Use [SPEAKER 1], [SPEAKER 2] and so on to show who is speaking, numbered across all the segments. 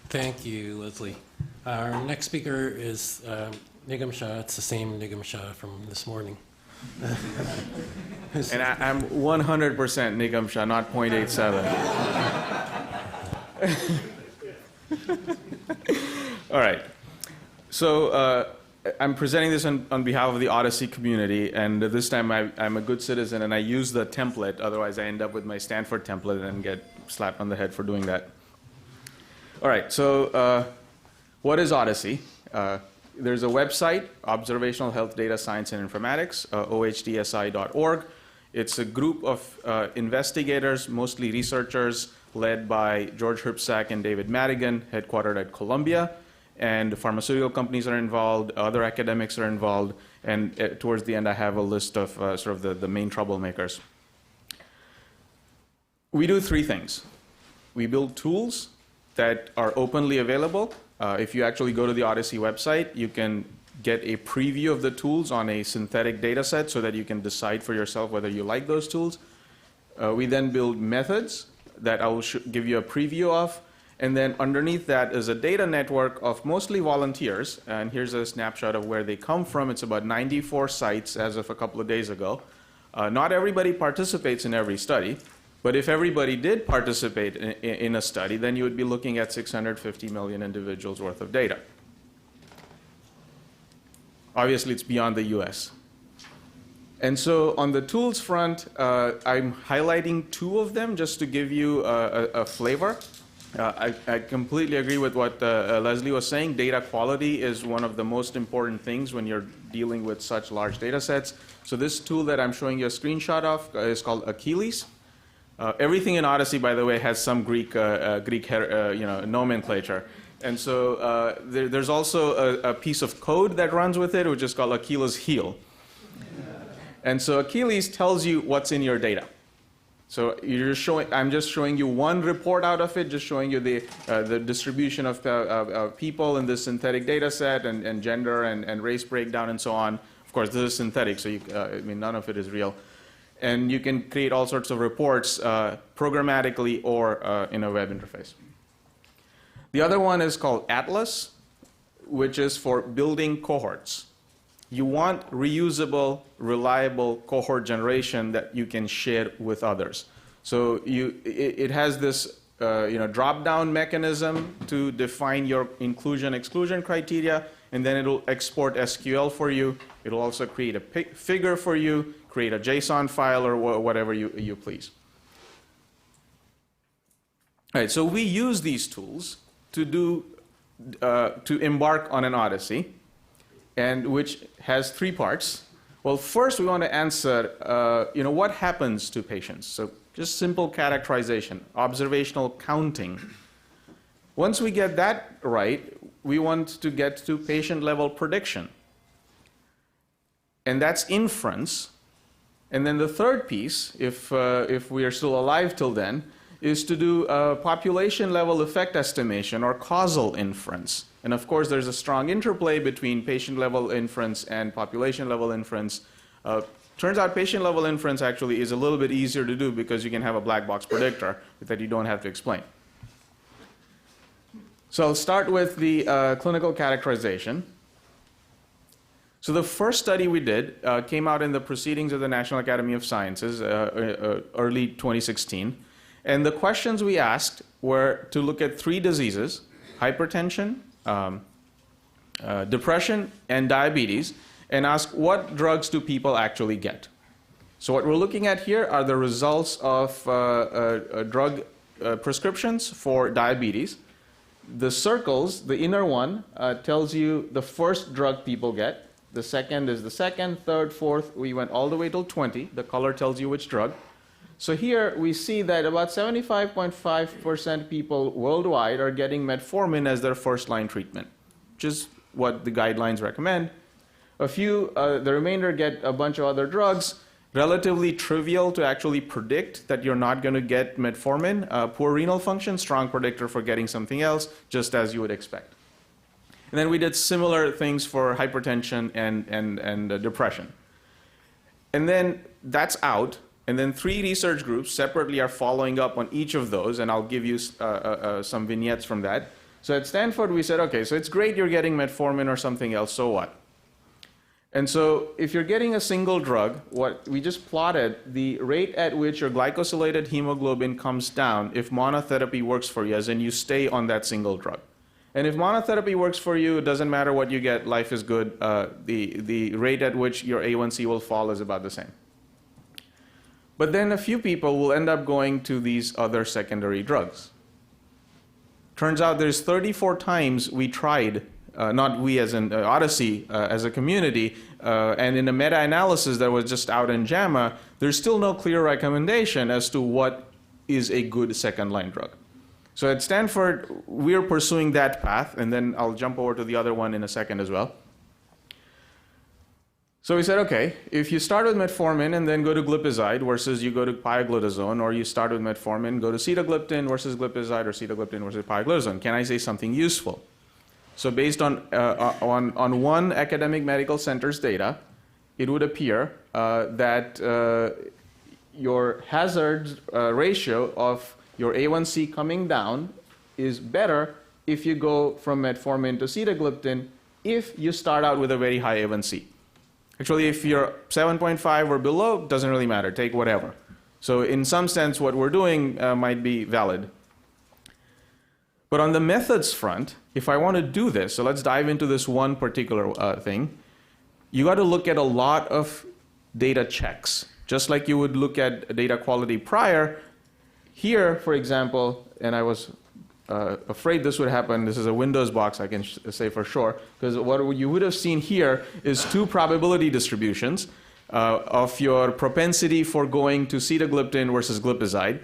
[SPEAKER 1] Thank you, Leslie. Our next speaker is NIGAM Shah. It's the same NIGAM Shah from this morning.
[SPEAKER 2] And I'm 100% NIGAM Shah, not 0.87. All right. So I'm presenting this on behalf of the Odyssey community, and this time I'm a good citizen and I use the template. Otherwise, I end up with my Stanford template and get slapped on the head for doing that. All right. So what is Odyssey? There's a website, Observational Health Data Science and Informatics, OHDSI.org. It's a group of investigators, mostly researchers, led by George Hripsack and David Madigan, headquartered at Columbia. And pharmaceutical companies are involved, other academics are involved, and towards the end I have a list of sort of the main troublemakers. We do three things. We build tools that are openly available. If you actually go to the Odyssey website, you can get a preview of the tools on a synthetic data set so that you can decide for yourself whether you like those tools. We then build methods that I will give you a preview of. And then underneath that is a data network of mostly volunteers. And here's a snapshot of where they come from. It's about 94 sites as of a couple of days ago. Not everybody participates in every study. But if everybody did participate in a study, then you would be looking at 650 million individuals worth of data. Obviously, it's beyond the US. And so on the tools front, I'm highlighting two of them just to give you a flavor. I completely agree with what Leslie was saying. Data quality is one of the most important things when you're dealing with such large data sets. So this tool that I'm showing you a screenshot of is called Achilles. Everything in Odyssey, by the way, has some Greek nomenclature. And so there's also a piece of code that runs with it, which is called Achilles heel. And so Achilles tells you what's in your data. So I'm just showing you one report out of it, just showing you the distribution of people in this synthetic data set and gender and race breakdown and so on. Of course, this is synthetic, so none of it is real. And you can create all sorts of reports programmatically or in a web interface. The other one is called Atlas, which is for building cohorts. You want reusable, reliable cohort generation that you can share with others. So it has this drop-down mechanism to define your inclusion-exclusion criteria, and then it'll export SQL for you. It'll also create a figure for you, create a JSON file, or whatever you please. All right, so we use these tools to embark on an Odyssey, and which has three parts. Well, first we want to answer, what happens to patients? So just simple characterization, observational counting. Once we get that right, we want to get to patient-level prediction. And that's inference. And then the third piece, if we are still alive till then, is to do a population-level effect estimation or causal inference. And of course, there's a strong interplay between patient-level inference and population-level inference. Turns out patient-level inference actually is a little bit easier to do because you can have a black box predictor that you don't have to explain. So I'll start with the clinical characterization. So the first study we did came out in the Proceedings of the National Academy of Sciences early 2016. And the questions we asked were to look at three diseases: hypertension, depression, and diabetes, and ask what drugs do people actually get. So what we're looking at here are the results of drug prescriptions for diabetes. The circles, the inner one, tells you the first drug people get. The second is the second, third, fourth. We went all the way till 20. The color tells you which drug. So here we see that about 75.5% people worldwide are getting metformin as their first-line treatment, which is what the guidelines recommend. The remainder get a bunch of other drugs, relatively trivial to actually predict that you're not going to get metformin. Poor renal function, strong predictor for getting something else, just as you would expect. And then we did similar things for hypertension and depression. And then that's out. And then three research groups separately are following up on each of those, and I'll give you some vignettes from that. So at Stanford, we said, okay, so it's great you're getting metformin or something else, so what? And so if you're getting a single drug, what we just plotted the rate at which your glycosylated hemoglobin comes down if monotherapy works for you, as in you stay on that single drug. And if monotherapy works for you, it doesn't matter what you get, life is good. The rate at which your A1C will fall is about the same. But then a few people will end up going to these other secondary drugs. Turns out there's 34 times we tried, not we as in Odyssey, as a community, and in a meta-analysis that was just out in JAMA, there's still no clear recommendation as to what is a good second-line drug. So at Stanford, we're pursuing that path, and then I'll jump over to the other one in a second as well. So we said, okay, if you start with metformin and then go to glipizide versus you go to pioglitazone, or you start with metformin, go to sitagliptin versus glipizide, or sitagliptin versus pioglitazone, can I say something useful? So based on one academic medical center's data, it would appear that your hazard ratio of your A1C coming down is better if you go from metformin to sitagliptin if you start out with a very high A1C. Actually, if you're 7.5 or below, doesn't really matter, take whatever. So in some sense, what we're doing might be valid. But on the methods front, if I want to do this, so let's dive into this one particular thing, you got to look at a lot of data checks. Just like you would look at data quality prior, here, for example, and I was afraid this would happen. This is a Windows box, I can say for sure, because what you would have seen here is two probability distributions of your propensity for going to sitagliptin versus glipizide.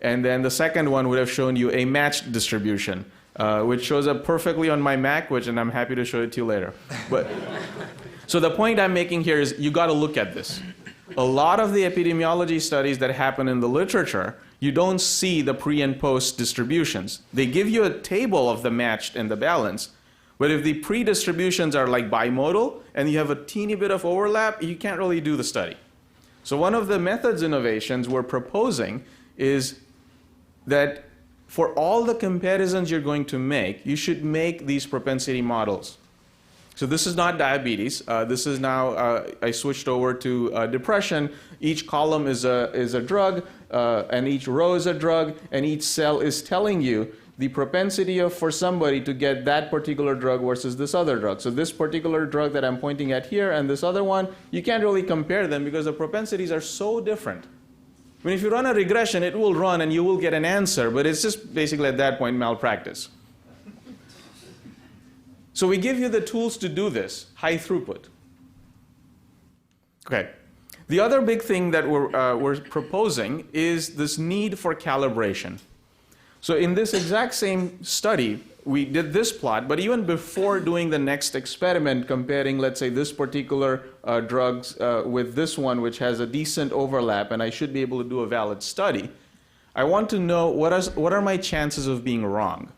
[SPEAKER 2] And then the second one would have shown you a matched distribution, which shows up perfectly on my Mac, and I'm happy to show it to you later. But, so the point I'm making here is you got to look at this. A lot of the epidemiology studies that happen in the literature, you don't see the pre and post distributions. They give you a table of the matched and the balanced, but if the pre-distributions are like bimodal and you have a teeny bit of overlap, you can't really do the study. So one of the methods innovations we're proposing is that for all the comparisons you're going to make, you should make these propensity models. So this is not diabetes. This is now, I switched over to depression. Each column is a drug, and each row is a drug, and each cell is telling you the propensity for somebody to get that particular drug versus this other drug. So this particular drug that I'm pointing at here and this other one, you can't really compare them because the propensities are so different. I mean, if you run a regression, it will run and you will get an answer, but it's just basically at that point malpractice. So we give you the tools to do this, high throughput. Okay. The other big thing that we're proposing is this need for calibration. So in this exact same study, we did this plot, but even before doing the next experiment, comparing, let's say, this particular drugs with this one, which has a decent overlap, and I should be able to do a valid study, I want to know what are my chances of being wrong.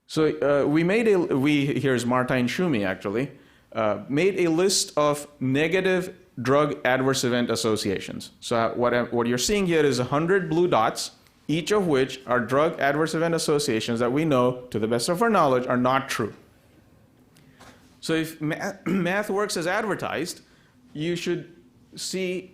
[SPEAKER 2] So here's Martijn Schumi actually, made a list of negative drug adverse event associations. So what you're seeing here is 100 blue dots, each of which are drug adverse event associations that we know, to the best of our knowledge, are not true. So if math works as advertised, you should see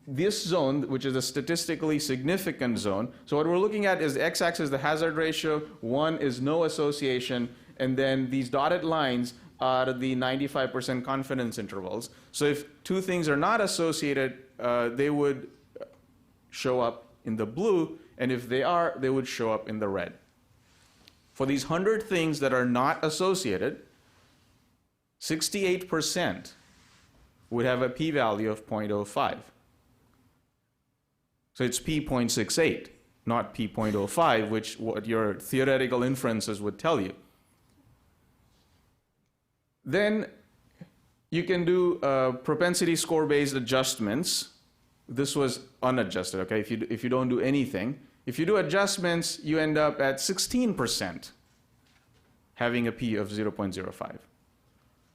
[SPEAKER 2] this zone, which is a statistically significant zone. So what we're looking at is the x-axis, the hazard ratio, 1 is no association, and then these dotted lines are the 95% confidence intervals. So if two things are not associated, they would show up in the blue, and if they are, they would show up in the red. For these 100 things that are not associated, 68% would have a p-value of 0.05. So it's p.68, not p.05, which what your theoretical inferences would tell you. Then you can do propensity score-based adjustments. This was unadjusted, okay, if you don't do anything. If you do adjustments, you end up at 16% having a p of 0.05.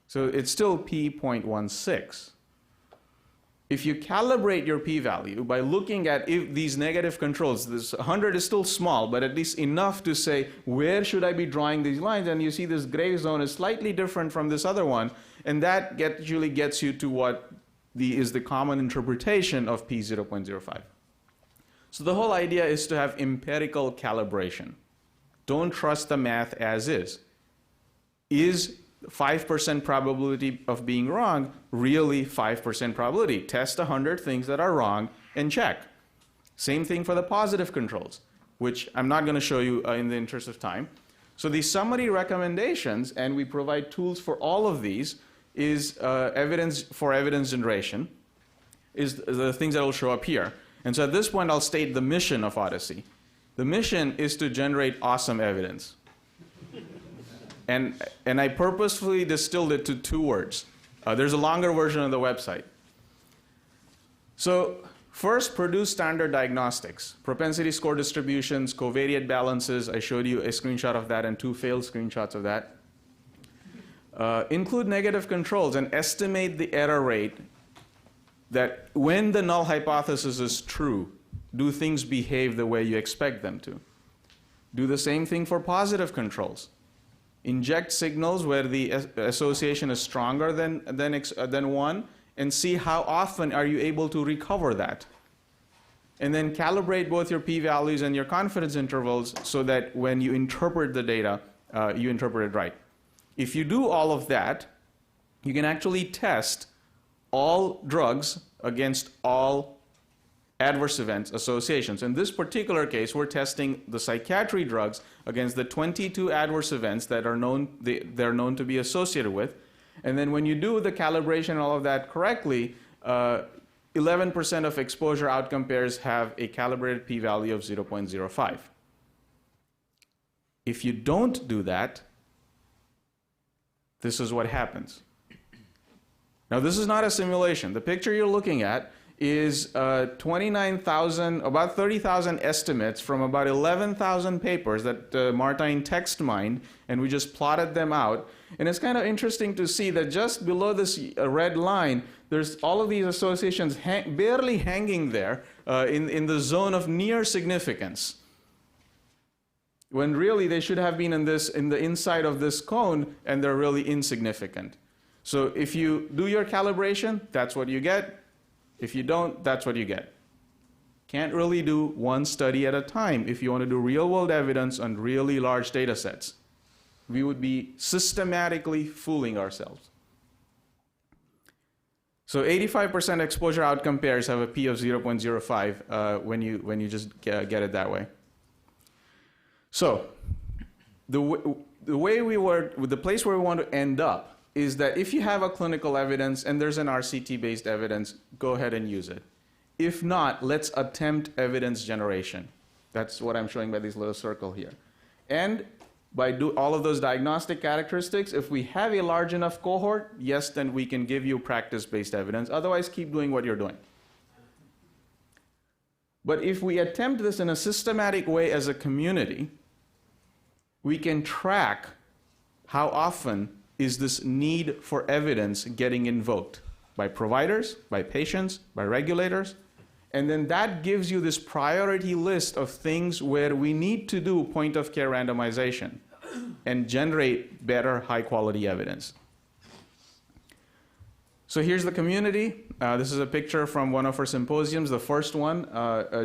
[SPEAKER 2] So it's still p.16. If you calibrate your p-value by looking at if these negative controls, this 100 is still small, but at least enough to say, where should I be drawing these lines? And you see this gray zone is slightly different from this other one, and that usually gets you to what is the common interpretation of p 0.05. So the whole idea is to have empirical calibration. Don't trust the math as is. Is 5% probability of being wrong really 5% probability? Test 100 things that are wrong and check. Same thing for the positive controls, which I'm not going to show you in the interest of time. So the summary recommendations, and we provide tools for all of these, is evidence generation, is the things that will show up here. And so at this point, I'll state the mission of OHDSI. The mission is to generate awesome evidence. And I purposefully distilled it to 2 words. There's a longer version on the website. So first, produce standard diagnostics. Propensity score distributions, covariate balances. I showed you a screenshot of that and 2 failed screenshots of that. Include negative controls and estimate the error rate that when the null hypothesis is true, do things behave the way you expect them to? Do the same thing for positive controls. Inject signals where the association is stronger than 1, and see how often are you able to recover that. And then calibrate both your p-values and your confidence intervals so that when you interpret the data, you interpret it right. If you do all of that, you can actually test all drugs against all adverse events associations. In this particular case, we're testing the psychiatry drugs against the 22 adverse events that are they're known to be associated with. And then when you do the calibration and all of that correctly, 11% of exposure outcome pairs have a calibrated p-value of 0.05. If you don't do that, this is what happens. Now, this is not a simulation. The picture you're looking at is 29,000, about 30,000 estimates from about 11,000 papers that Martijn text mined, and we just plotted them out. And it's kind of interesting to see that just below this red line, there's all of these associations barely hanging there in the zone of near significance, when really they should have been in the inside of this cone, and they're really insignificant. So if you do your calibration, that's what you get. If you don't, that's what you get. Can't really do one study at a time if you want to do real-world evidence on really large data sets. We would be systematically fooling ourselves. So 85% exposure outcome pairs have a p of 0.05 when you just get it that way. So the place where we want to end up is that if you have a clinical evidence and there's an RCT-based evidence, go ahead and use it. If not, let's attempt evidence generation. That's what I'm showing by this little circle here. And by all of those diagnostic characteristics, if we have a large enough cohort, yes, then we can give you practice-based evidence. Otherwise, keep doing what you're doing. But if we attempt this in a systematic way as a community, we can track how often is this need for evidence getting invoked by providers, by patients, by regulators. And then that gives you this priority list of things where we need to do point-of-care randomization and generate better high-quality evidence. So here's the community. This is a picture from one of our symposiums, the first one.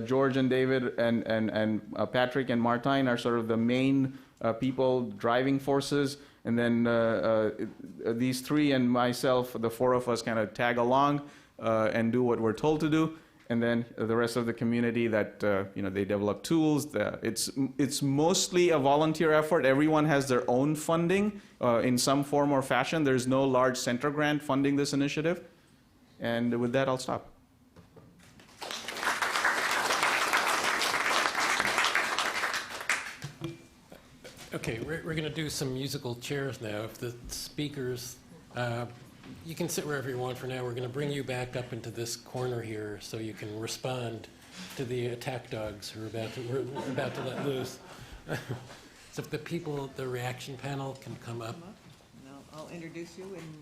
[SPEAKER 2] George and David and Patrick and Martijn are sort of the main people driving forces. And then these 3 and myself, the 4 of us, kind of tag along and do what we're told to do. And then the rest of the community that they develop tools. It's mostly a volunteer effort. Everyone has their own funding in some form or fashion. There's no large center grant funding this initiative. And with that, I'll stop.
[SPEAKER 1] Okay, we're going to do some musical chairs now. If the speakers, you can sit wherever you want for now. We're going to bring you back up into this corner here so you can respond to the attack dogs who we're about to let loose. So if the people, the reaction panel can come up.
[SPEAKER 3] No, I'll introduce you in